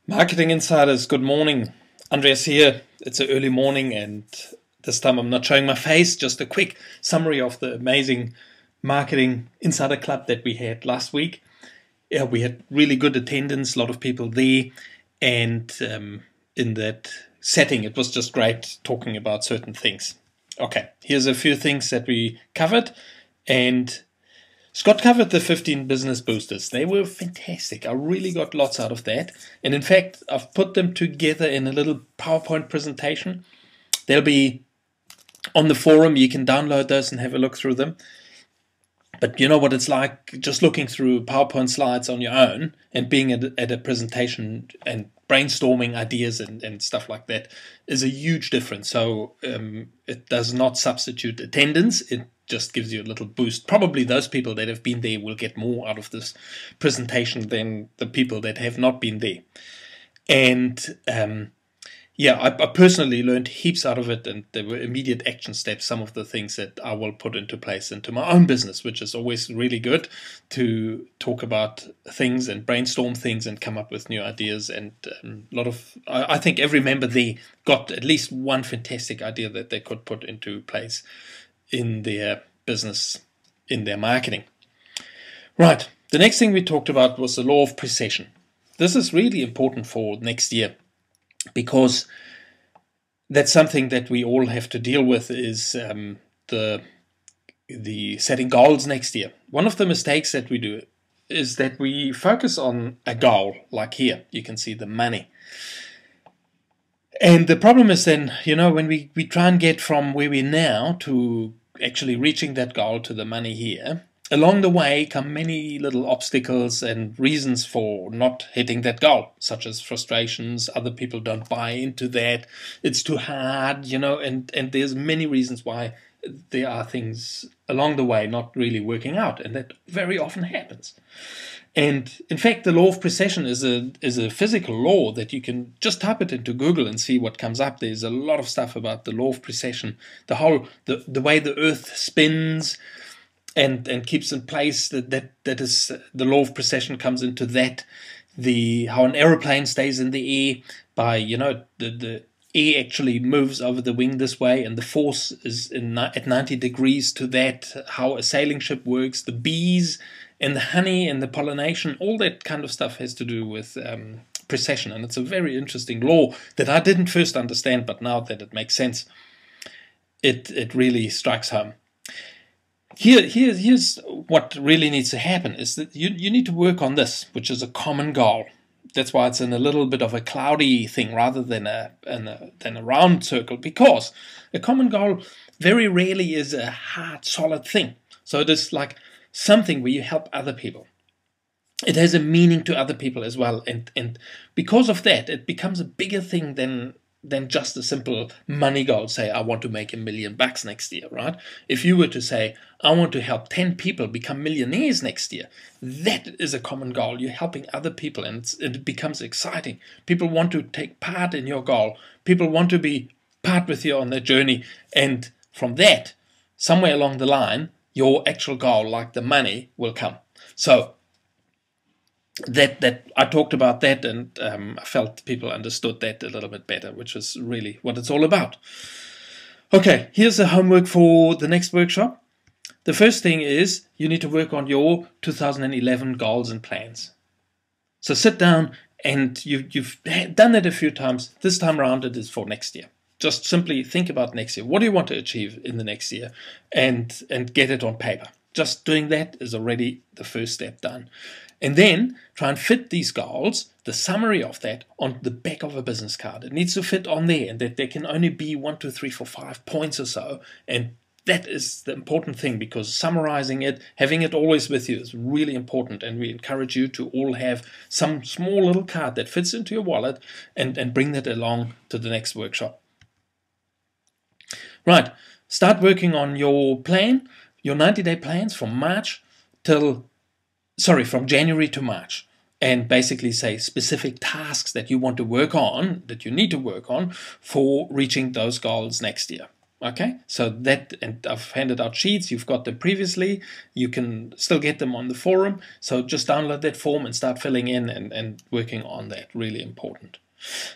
Marketing Insiders, good morning. Andreas here. It's an early morning, and this time I'm not showing my face, just a quick summary of the amazing Marketing Insider Club that we had last week. Yeah, we had really good attendance, a lot of people there, and in that setting, it was just great talking about certain things. Okay, here's a few things that we covered, and Scott covered the 15 business boosters. They were fantastic. I really got lots out of that. And in fact, I've put them together in a little PowerPoint presentation. They'll be on the forum. You can download those and have a look through them. But you know what it's like just looking through PowerPoint slides on your own and being at a presentation and brainstorming ideas and stuff like that is a huge difference. So it does not substitute attendance. It just gives you a little boost. Probably those people that have been there will get more out of this presentation than the people that have not been there. And yeah, I personally learned heaps out of it, and there were immediate action steps, some of the things that I will put into place into my own business, which is always really good to talk about things and brainstorm things and come up with new ideas. And I think every member there got at least one fantastic idea that they could put into place in their business, in their marketing. Right, the next thing we talked about was the law of precession. This is really important for next year, because that's something that we all have to deal with, is the setting goals next year. One of the mistakes that we do is that we focus on a goal, like here, you can see the money. And the problem is then, when we try and get from where we're now to actually reaching that goal to the money here, along the way come many little obstacles and reasons for not hitting that goal, such as frustrations, other people don't buy into that, it's too hard, and there's many reasons why there are things along the way not really working out, and that very often happens. And in fact, the law of precession is a physical law that you can just type it into Google and see what comes up. There's a lot of stuff about the law of precession, the way the earth spins and keeps in place, that is the law of precession comes into that. How an aeroplane stays in the air by, the air actually moves over the wing this way, and the force is at 90 degrees to that. How a sailing ship works, the bees and the honey and the pollination, all that kind of stuff has to do with precession. And it's a very interesting law that I didn't first understand, but now that it makes sense, it really strikes home. Here's what really needs to happen, is that you need to work on this, which is a common goal. That's why it's in a little bit of a cloudy thing rather than a round circle, because a common goal very rarely is a hard, solid thing. So it is like something where you help other people. It has a meaning to other people as well, and because of that, it becomes a bigger thing than just a simple money goal. Say, I want to make $1 million next year, right? If you were to say, I want to help 10 people become millionaires next year, that is a common goal. You're helping other people, and it becomes exciting. People want to take part in your goal. People want to be part with you on that journey. And from that, somewhere along the line, your actual goal, like the money, will come. So that I talked about that, and I felt people understood that a little bit better, which is really what it's all about. Okay, here's the homework for the next workshop. The first thing is you need to work on your 2011 goals and plans. So sit down, and you've done that a few times. This time around it is for next year. Just simply think about next year. What do you want to achieve in the next year? And get it on paper. Just doing that is already the first step done. And then try and fit these goals, the summary of that, on the back of a business card. It needs to fit on there, and that there can only be 1, 2, 3, 4, 5 points or so. And that is the important thing, because summarizing it, having it always with you, is really important. And we encourage you to all have some small little card that fits into your wallet, and bring that along to the next workshop. Right, start working on your plan, your 90-day plans from January to March, and basically say specific tasks that you want to work on, that you need to work on for reaching those goals next year. Okay, so that, and I've handed out sheets, you've got them previously, you can still get them on the forum, so just download that form and start filling in and working on that, really important.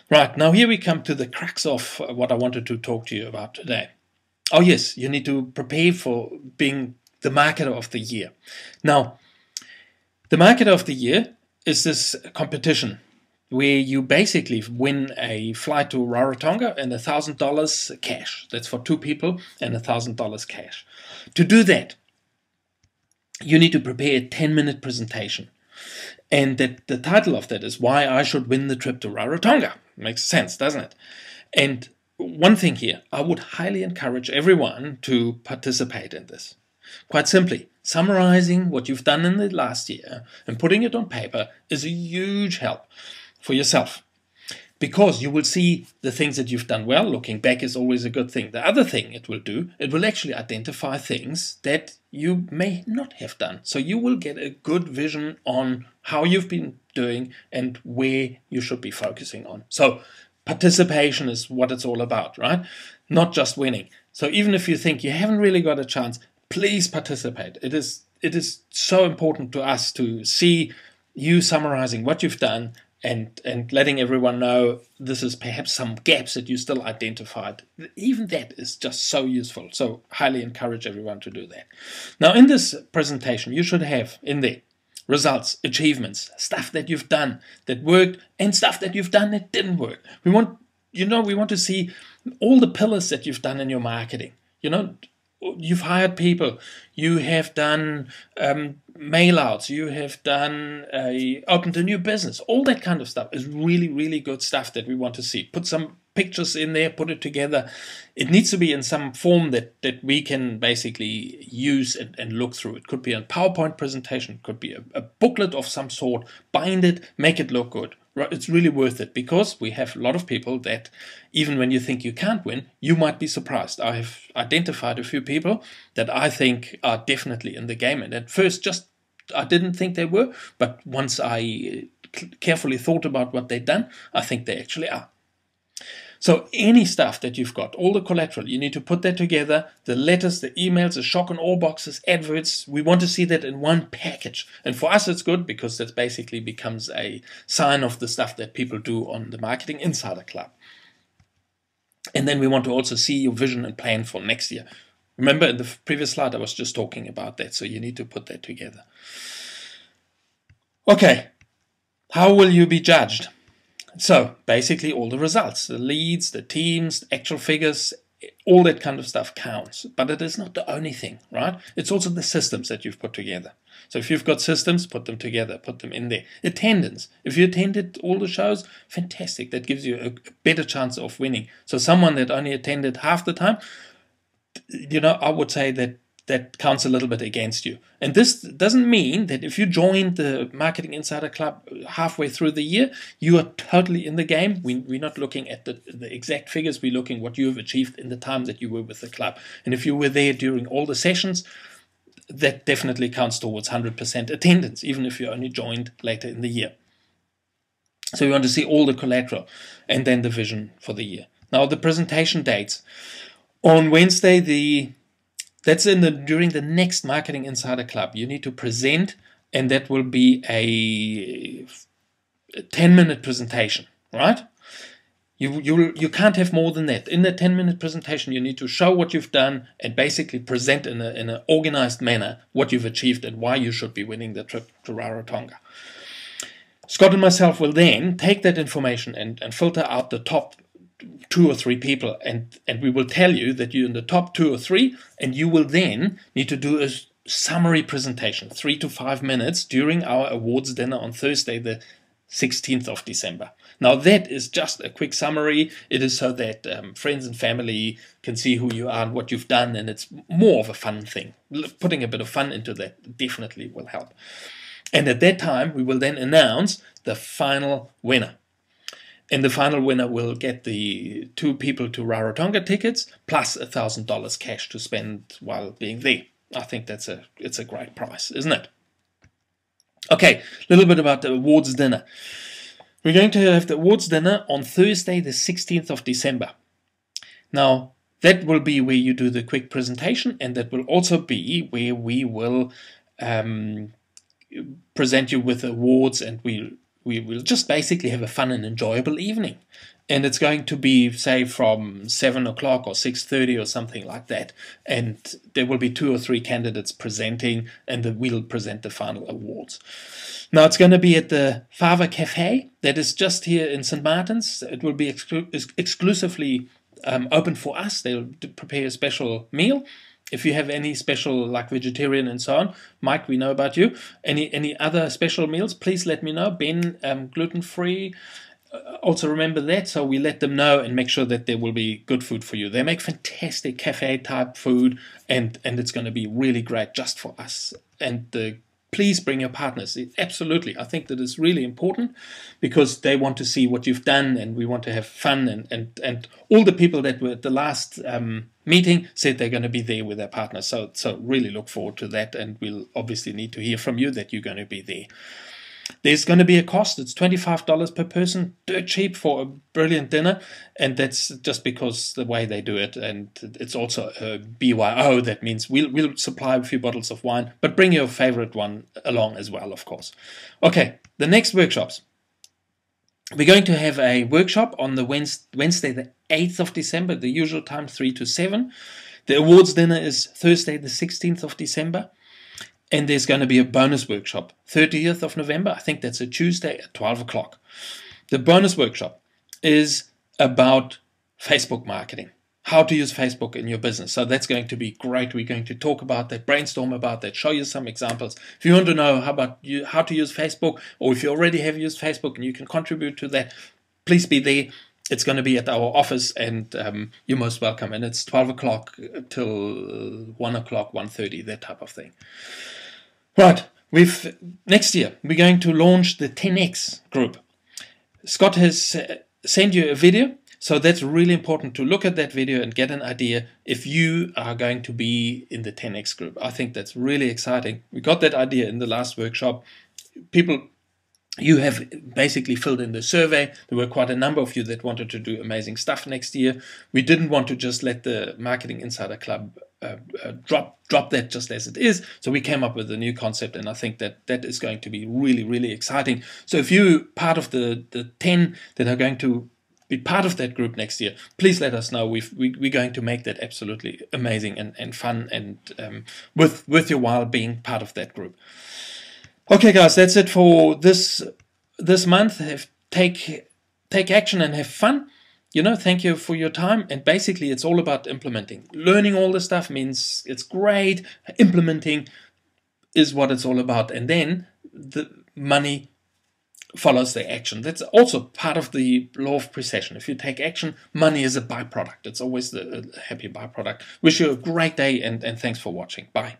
Right, now here we come to the crux of what I wanted to talk to you about today. Oh yes, you need to prepare for being the marketer of the year. Now, the marketer of the year is this competition where you basically win a flight to Rarotonga and $1,000 cash. That's for 2 people, and $1,000 cash. To do that, you need to prepare a 10-minute presentation. And the title of that is Why I Should Win the Trip to Rarotonga. Makes sense, doesn't it? And one thing here, I would highly encourage everyone to participate in this. Quite simply, summarizing what you've done in the last year and putting it on paper is a huge help for yourself, because you will see the things that you've done well. Looking back is always a good thing. The other thing it will do, it will actually identify things that you may not have done. So you will get a good vision on how you've been doing and where you should be focusing on. So participation is what it's all about, right? Not just winning. So even if you think you haven't really got a chance, please participate. It is so important to us to see you summarizing what you've done and letting everyone know this is perhaps some gaps that you still identified. Even that is just so useful. So highly encourage everyone to do that. Now in this presentation, you should have in there results, achievements, stuff that you've done that worked and stuff that you've done that didn't work. We want to see all the pillars that you've done in your marketing. You've hired people, you have done mail outs, you have done opened a new business. All that kind of stuff is really, really good stuff that we want to see. Put some pictures in there, put it together. It needs to be in some form that we can basically use and look through. It could be a PowerPoint presentation, it could be a booklet of some sort. Bind it, make it look good. It's really worth it, because we have a lot of people that even when you think you can't win, you might be surprised. I have identified a few people that I think are definitely in the game, and at first I didn't think they were, but once I carefully thought about what they'd done, I think they actually are. So any stuff that you've got, all the collateral, you need to put that together, the letters, the emails, the shock and awe boxes, adverts. We want to see that in one package. And for us, it's good because that basically becomes a sign of the stuff that people do on the Marketing Insider Club. And then we want to also see your vision and plan for next year. Remember in the previous slide, I was just talking about that. So you need to put that together. Okay, how will you be judged? So basically all the results, the leads, the teams, the actual figures, all that kind of stuff counts. But it is not the only thing, right? It's also the systems that you've put together. So if you've got systems, put them together, put them in there. Attendance. If you attended all the shows, fantastic. That gives you a better chance of winning. So someone that only attended half the time, I would say that counts a little bit against you. And this doesn't mean that if you joined the Marketing Insider Club halfway through the year, you are totally in the game. We're not looking at the exact figures. We're looking what you have achieved in the time that you were with the club. And if you were there during all the sessions, that definitely counts towards 100% attendance, even if you only joined later in the year. So we want to see all the collateral and then the vision for the year. Now the presentation dates. On Wednesday, that's during the next Marketing Insider Club. You need to present, and that will be a 10-minute presentation, right? You can't have more than that. In the 10-minute presentation, you need to show what you've done and basically present in an organized manner what you've achieved and why you should be winning the trip to Rarotonga. Scott and myself will then take that information and filter out the top 2 or 3 people, and we will tell you that you're in the top 2 or 3, and you will then need to do a summary presentation, 3 to 5 minutes, during our awards dinner on Thursday, the 16th of December. Now that is just a quick summary. It is so that friends and family can see who you are and what you've done, and it's more of a fun thing. Putting a bit of fun into that definitely will help. And at that time, we will then announce the final winner. And the final winner will get the 2 people to Rarotonga tickets plus $1,000 cash to spend while being there. I think it's a great price, isn't it? Okay, a little bit about the awards dinner. We're going to have the awards dinner on Thursday, the 16th of December. Now, That will be where you do the quick presentation, and that will also be where we will present you with awards, and we will just basically have a fun and enjoyable evening. And it's going to be, say, from 7 o'clock or 6:30 or something like that. And there will be 2 or 3 candidates presenting, and we'll present the final awards. Now, it's going to be at the Fava Cafe. That is just here in St. Martin's. It will be exclusively open for us. They'll prepare a special meal. If you have any special, like vegetarian and so on, Mike, we know about you. Any other special meals, please let me know. Ben, gluten-free. Also remember that, so we let them know and make sure that there will be good food for you. They make fantastic cafe-type food, and it's going to be really great just for us. And please bring your partners. Absolutely, I think that is really important, because they want to see what you've done, and we want to have fun. And all the people that were at the last meeting said they're going to be there with their partners. So really look forward to that, and we'll obviously need to hear from you that you're going to be there. There's going to be a cost. It's $25 per person, dirt cheap for a brilliant dinner, and that's just because the way they do it. And it's also a BYO. That means we'll supply a few bottles of wine, but bring your favorite one along as well, of course. Okay, the next workshops. We're going to have a workshop on the Wednesday, the 8th of December, the usual time, 3 to 7. The awards dinner is Thursday, the 16th of December. And there's going to be a bonus workshop, 30th of November. I think that's a Tuesday at 12 o'clock. The bonus workshop is about Facebook marketing, how to use Facebook in your business. So that's going to be great. We're going to talk about that, brainstorm about that, show you some examples. If you want to know how to use Facebook, or if you already have used Facebook and you can contribute to that, please be there. It's going to be at our office, and you're most welcome. And it's 12 o'clock till 1 o'clock, 1:30, that type of thing. Right, next year we're going to launch the 10X group. Scott has sent you a video, so that's really important to look at that video and get an idea if you are going to be in the 10X group. I think that's really exciting. We got that idea in the last workshop. You have basically filled in the survey. There were quite a number of you that wanted to do amazing stuff next year. We didn't want to just let the Marketing Insider Club drop that just as it is. So we came up with a new concept, and I think that is going to be really, really exciting. So if you're part of the 10 that are going to be part of that group next year, please let us know. We're going to make that absolutely amazing and fun, and worth your while being part of that group. Okay, guys, that's it for this month. Take action and have fun. Thank you for your time. And basically, it's all about implementing. Learning all this stuff means it's great. Implementing is what it's all about. And then the money follows the action. That's also part of the law of precession. If you take action, money is a byproduct. It's always the happy byproduct. Wish you a great day, and thanks for watching. Bye.